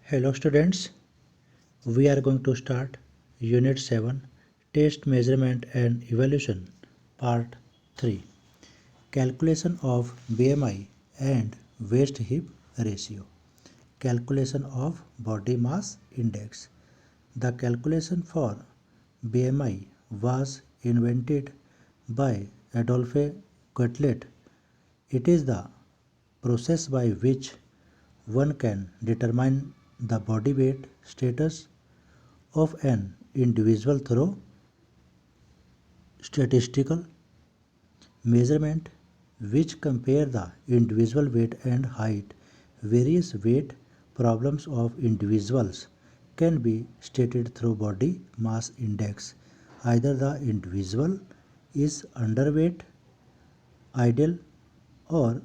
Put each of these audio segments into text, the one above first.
Hello students, we are going to start Unit 7 Test Measurement and Evaluation Part 3 Calculation of BMI and Waist Hip Ratio. Calculation of Body Mass Index. The calculation for BMI was invented by Adolphe Quetelet. It is the process by which one can determine the body weight status of an individual through statistical measurement which compare the individual weight and height. Various weight problems of individuals can be stated through body mass index. Either the individual is underweight, ideal, or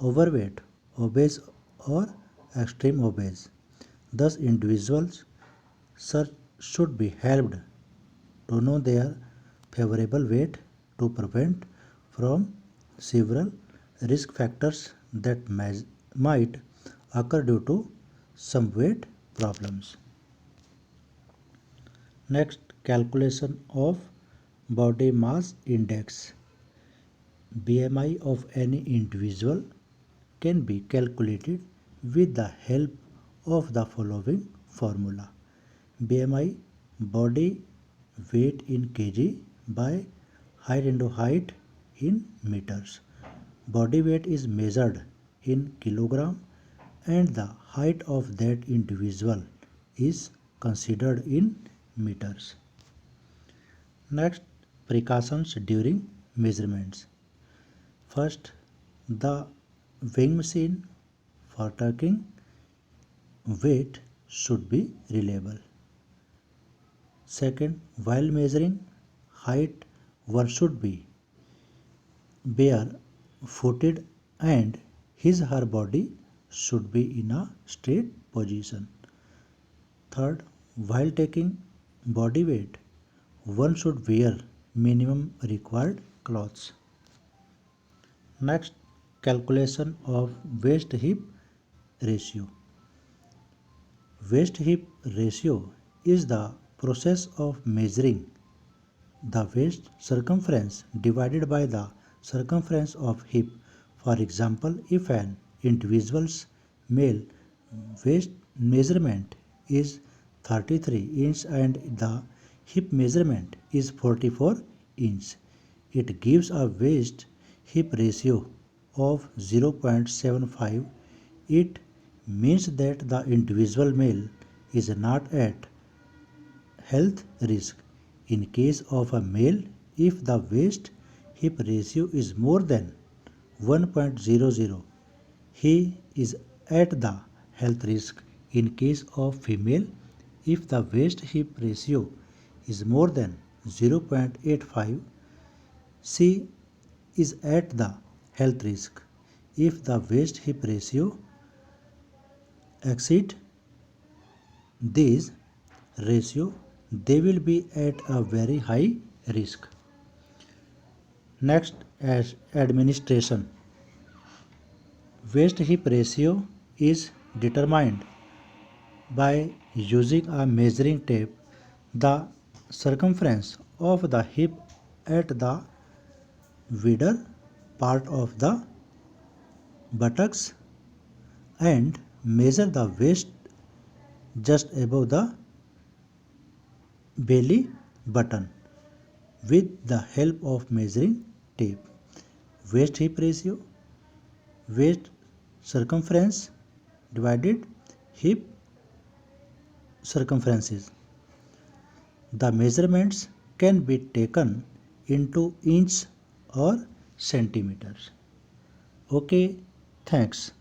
overweight, obese, or extreme obese. Thus, individuals should be helped to know their favorable weight to prevent from several risk factors that might occur due to some weight problems. Next, calculation of body mass index. BMI of any individual can be calculated with the help of the following formula. BMI, body weight in kg by height into height in meters. Body weight is measured in kilogram and the height of that individual is considered in meters. Next, precautions during measurements. First, the weighing machine for taking weight should be reliable. Second, while measuring height, one should be bare-footed and her body should be in a straight position. Third, while taking body weight, one should wear minimum required clothes. Next, calculation of waist hip ratio. Waist hip ratio is the process of measuring the waist circumference divided by the circumference of hip. For example, if an individual's male waist measurement is 33 inch and the hip measurement is 44 inch, it gives a waist hip ratio of 0.75. It means that the individual male is not at health risk. In case of a male, if the waist hip ratio is more than 1.00, he is at the health risk. In case of female, if the waist hip ratio is more than 0.85, she is at the health risk. If the waist hip ratio exceeds this ratio, they will be at a very high risk. Next, as administration. Waist hip ratio is determined by using a measuring tape. The circumference of the hip at the wider part of the buttocks and measure the waist just above the belly button with the help of measuring tape. Waist hip ratio, waist circumference divided hip circumferences. The measurements can be taken into inch or centimeters. Okay, thanks.